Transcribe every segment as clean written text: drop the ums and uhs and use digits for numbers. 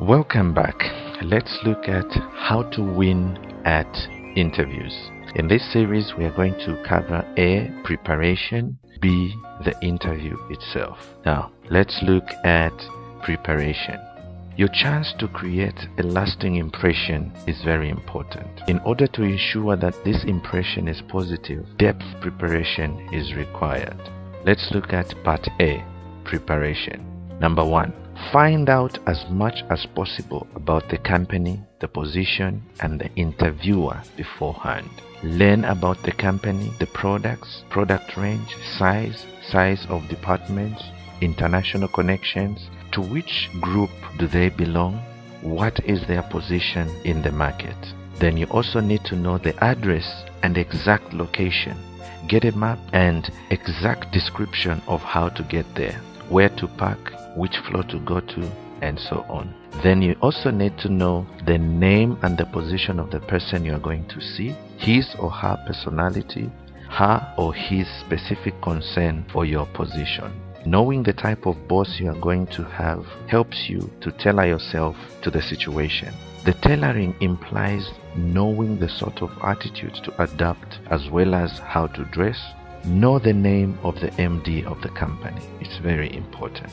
Welcome back. Let's look at how to win at interviews. In this series, we are going to cover A, preparation, B, the interview itself. Now, let's look at preparation. Your chance to create a lasting impression is very important. In order to ensure that this impression is positive, depth preparation is required. Let's look at part A, preparation. Number 1. Find out as much as possible about the company, the position, and the interviewer beforehand. Learn about the company, the products, product range, size of departments, international connections, to which group do they belong, what is their position in the market. Then you also need to know the address and exact location. Get a map and exact description of how to get there, where to park, which floor to go to, and so on. Then you also need to know the name and the position of the person you are going to see, his or her personality, her or his specific concern for your position. Knowing the type of boss you are going to have helps you to tailor yourself to the situation. The tailoring implies knowing the sort of attitude to adopt as well as how to dress. Know the name of the MD of the company. It's very important.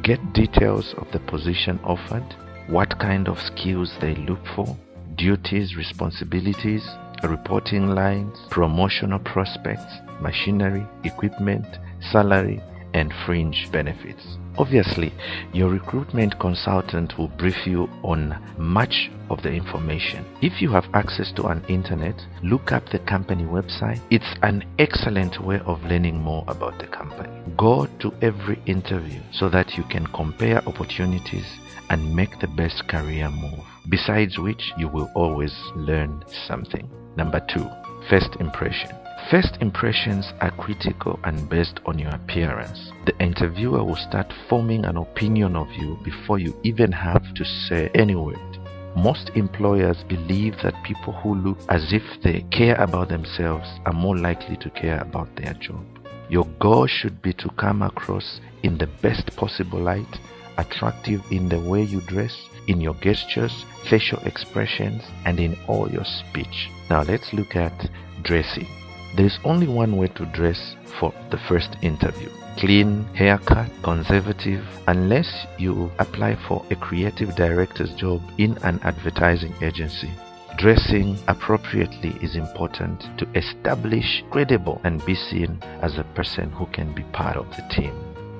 Get details of the position offered, what kind of skills they look for, duties, responsibilities, reporting lines, promotional prospects, machinery, equipment, salary, and fringe benefits. Obviously, your recruitment consultant will brief you on much of the information. If you have access to an internet, look up the company website. It's an excellent way of learning more about the company. Go to every interview so that you can compare opportunities and make the best career move. Besides which, you will always learn something. Number 2, first impression. First impressions are critical and based on your appearance. The interviewer will start forming an opinion of you before you even have to say any word. Most employers believe that people who look as if they care about themselves are more likely to care about their job. Your goal should be to come across in the best possible light, attractive in the way you dress, in your gestures, facial expressions, and in all your speech. Now let's look at dressing. There is only one way to dress for the first interview. Clean, haircut, conservative, unless you apply for a creative director's job in an advertising agency. Dressing appropriately is important to establish credible and be seen as a person who can be part of the team.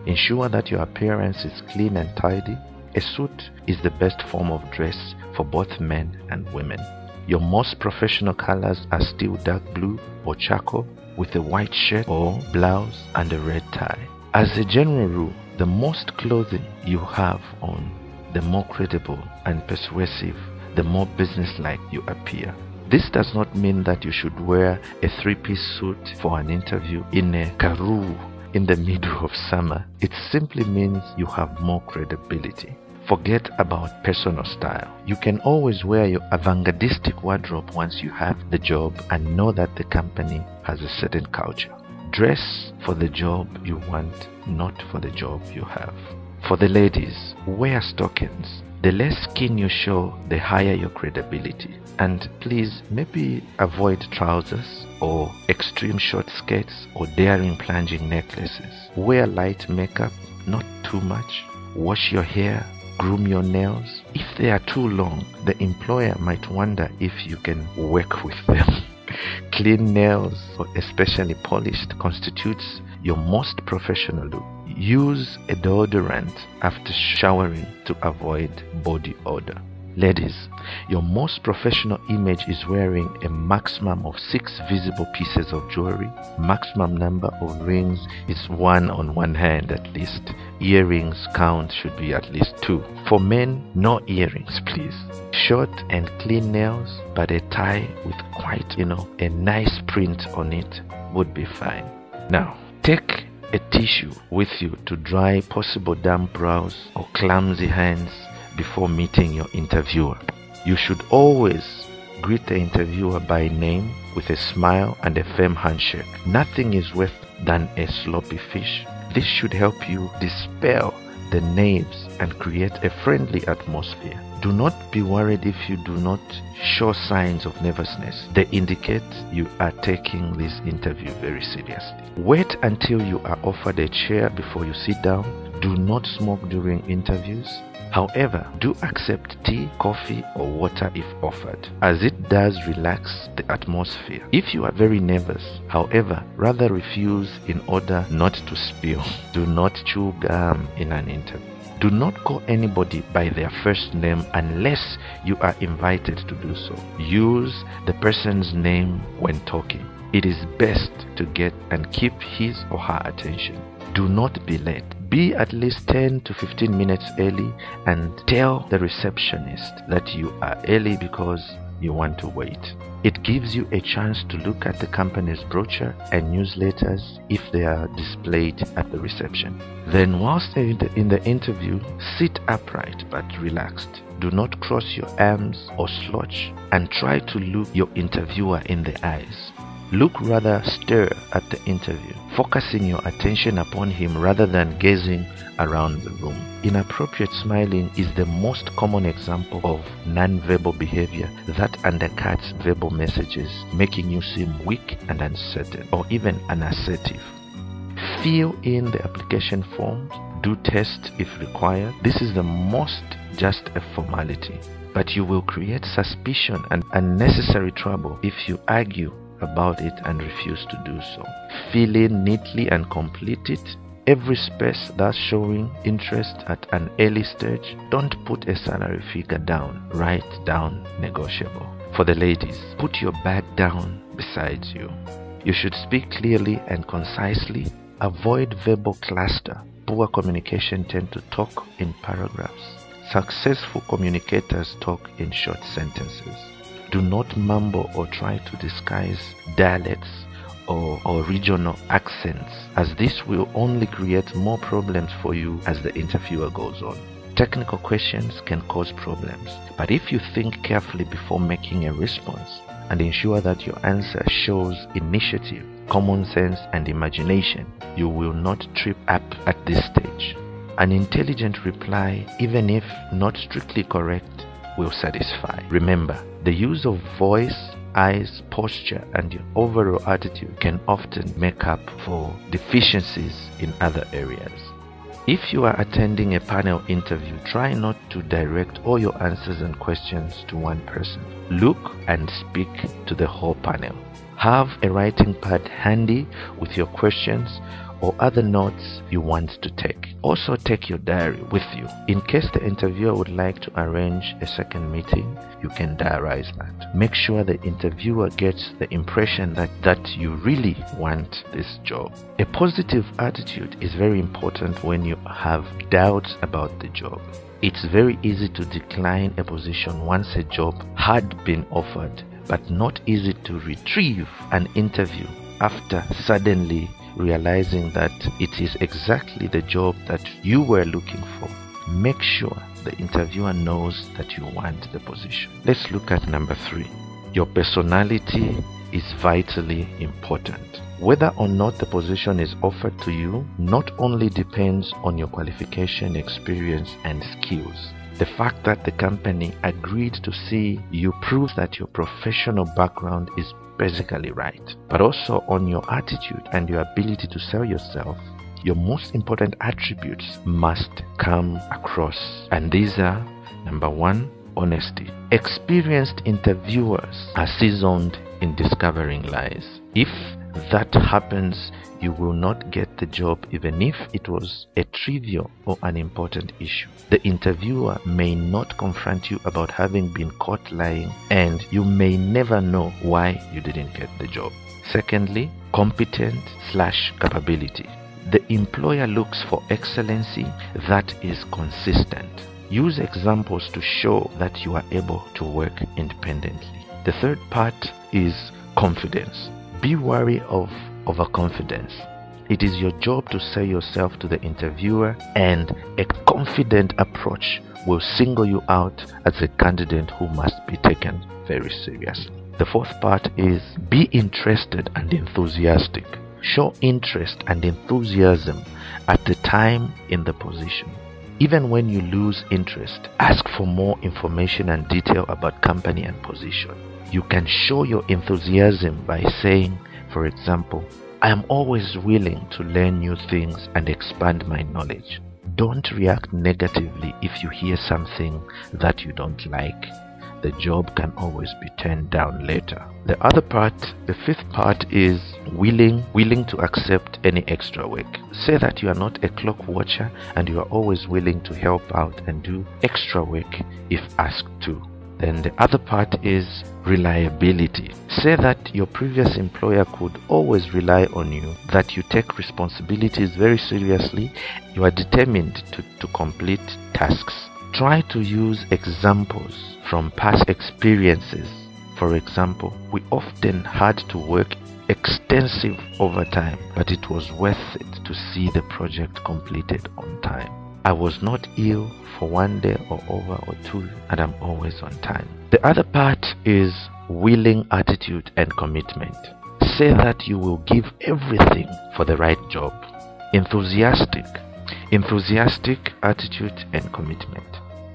Ensure that your appearance is clean and tidy. A suit is the best form of dress for both men and women. Your most professional colors are still dark blue or charcoal with a white shirt or blouse and a red tie. As a general rule, the most clothing you have on, the more credible and persuasive, the more businesslike you appear. This does not mean that you should wear a 3-piece suit for an interview in a Karoo in the middle of summer. It simply means you have more credibility. Forget about personal style. You can always wear your avant-gardistic wardrobe once you have the job and know that the company has a certain culture. Dress for the job you want, not for the job you have. For the ladies, wear stockings. The less skin you show, the higher your credibility. And please, maybe avoid trousers or extreme short skirts or daring plunging necklaces. Wear light makeup, not too much. Wash your hair. Groom your nails. If they are too long, the employer might wonder if you can work with them. Clean nails, or especially polished, constitutes your most professional look. Use a deodorant after showering to avoid body odor. Ladies, your most professional image is wearing a maximum of 6 visible pieces of jewelry. Maximum number of rings is 1 on one hand at least. Earrings count should be at least 2. For men, no earrings please. Short and clean nails, but a tie with quite, a nice print on it would be fine. Now, take a tissue with you to dry possible damp brows or clumsy hands before meeting your interviewer. You should always greet the interviewer by name with a smile and a firm handshake. Nothing is worse than a sloppy fish. This should help you dispel the nerves and create a friendly atmosphere. Do not be worried if you do not show signs of nervousness. They indicate you are taking this interview very seriously. Wait until you are offered a chair before you sit down. Do not smoke during interviews. However, do accept tea, coffee, or water if offered, as it does relax the atmosphere. If you are very nervous, however, rather refuse in order not to spill. Do not chew gum in an interview. Do not call anybody by their first name unless you are invited to do so. Use the person's name when talking. It is best to get and keep his or her attention. Do not be late. Be at least 10 to 15 minutes early and tell the receptionist that you are early because you want to wait. It gives you a chance to look at the company's brochure and newsletters if they are displayed at the reception. Then whilst in the interview, sit upright but relaxed. Do not cross your arms or slouch, and try to look your interviewer in the eyes. Look rather stare at the interview, focusing your attention upon him rather than gazing around the room. Inappropriate smiling is the most common example of non-verbal behavior that undercuts verbal messages, making you seem weak and uncertain, or even unassertive. Fill in the application forms. Do tests if required. This is the most just a formality, but you will create suspicion and unnecessary trouble if you argue about it and refuse to do so. Fill in neatly and complete it. Every space that's showing interest at an early stage. Don't put a salary figure down. Write down negotiable. For the ladies, put your bag down beside you. You should speak clearly and concisely. Avoid verbal cluster. Poor communication tend to talk in paragraphs. Successful communicators talk in short sentences. Do not mumble or try to disguise dialects or regional accents, as this will only create more problems for you as the interviewer goes on. Technical questions can cause problems, but if you think carefully before making a response and ensure that your answer shows initiative, common sense, and imagination, you will not trip up at this stage. An intelligent reply, even if not strictly correct, will satisfy. Remember, the use of voice, eyes, posture, and your overall attitude can often make up for deficiencies in other areas. If you are attending a panel interview, try not to direct all your answers and questions to one person. Look and speak to the whole panel. Have a writing pad handy with your questions or other notes you want to take. Also take your diary with you. In case the interviewer would like to arrange a second meeting, you can diarize that. Make sure the interviewer gets the impression that you really want this job. A positive attitude is very important when you have doubts about the job. It's very easy to decline a position once a job had been offered, but not easy to retrieve an interview after suddenly realizing that it is exactly the job that you were looking for. Make sure the interviewer knows that you want the position. Let's look at number 3. Your personality is vitally important. Whether or not the position is offered to you not only depends on your qualification, experience, and skills. The fact that the company agreed to see you proves that your professional background is basically right, but also on your attitude and your ability to sell yourself. Your most important attributes must come across, and these are: number 1, honesty. Experienced interviewers are seasoned in discovering lies. If that happens, you will not get the job even if it was a trivial or unimportant issue. The interviewer may not confront you about having been caught lying, and you may never know why you didn't get the job. Secondly, competent/capability. The employer looks for excellency that is consistent. Use examples to show that you are able to work independently. The third part is confidence. Be wary of overconfidence. It is your job to sell yourself to the interviewer, and a confident approach will single you out as a candidate who must be taken very seriously. The fourth part is be interested and enthusiastic. Show interest and enthusiasm at the time in the position. Even when you lose interest, ask for more information and detail about company and position. You can show your enthusiasm by saying, for example, I am always willing to learn new things and expand my knowledge. Don't react negatively if you hear something that you don't like. The job can always be turned down later. The other part, the fifth part, is willing to accept any extra work. Say that you are not a clock watcher and you are always willing to help out and do extra work if asked to. Then the other part is reliability. Say that your previous employer could always rely on you, that you take responsibilities very seriously, you are determined to complete tasks. Try to use examples from past experiences. For example, we often had to work extensive overtime, but it was worth it to see the project completed on time. I was not ill for 1 day or over or 2, and I'm always on time. The other part is willing attitude and commitment. Say that you will give everything for the right job. Enthusiastic attitude and commitment.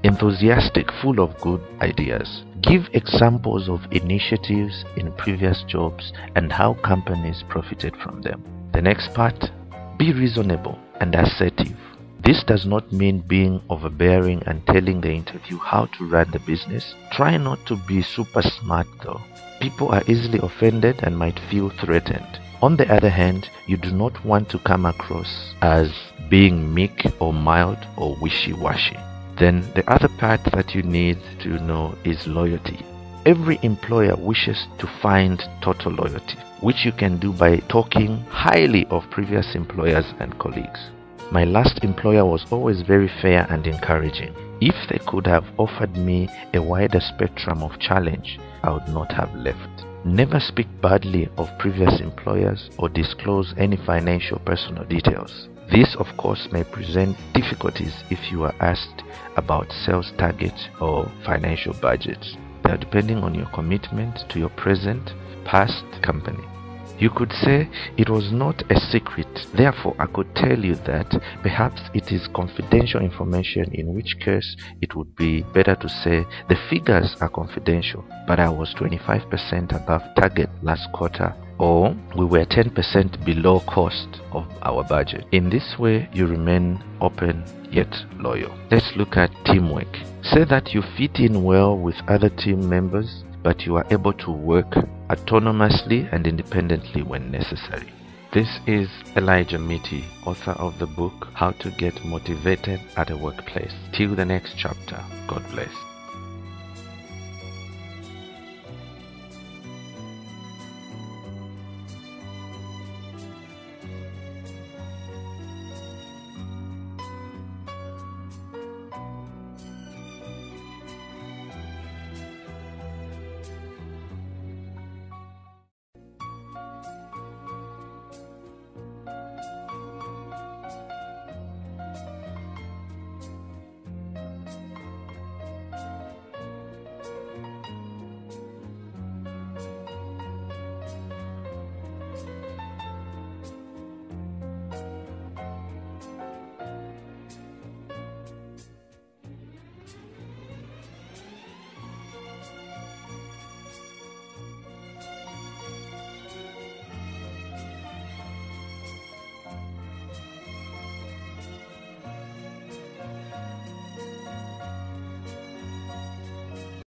Enthusiastic, full of good ideas. Give examples of initiatives in previous jobs and how companies profited from them. The next part, be reasonable and assertive. This does not mean being overbearing and telling the interview how to run the business. Try not to be super smart though. People are easily offended and might feel threatened. On the other hand, you do not want to come across as being meek or mild or wishy-washy. Then the other part that you need to know is loyalty. Every employer wishes to find total loyalty, which you can do by talking highly of previous employers and colleagues. My last employer was always very fair and encouraging. If they could have offered me a wider spectrum of challenge, I would not have left. Never speak badly of previous employers or disclose any financial personal details. This, of course, may present difficulties if you are asked about sales targets or financial budgets. They are depending on your commitment to your present, past company. You could say it was not a secret, therefore I could tell you that perhaps it is confidential information, in which case it would be better to say the figures are confidential, but I was 25% above target last quarter, or we were 10% below cost of our budget. In this way, you remain open yet loyal. Let's look at teamwork. Say that you fit in well with other team members, but you are able to work autonomously and independently when necessary. This is Elijah Miti, author of the book How to Get Motivated at a Workplace. Till the next chapter, God bless.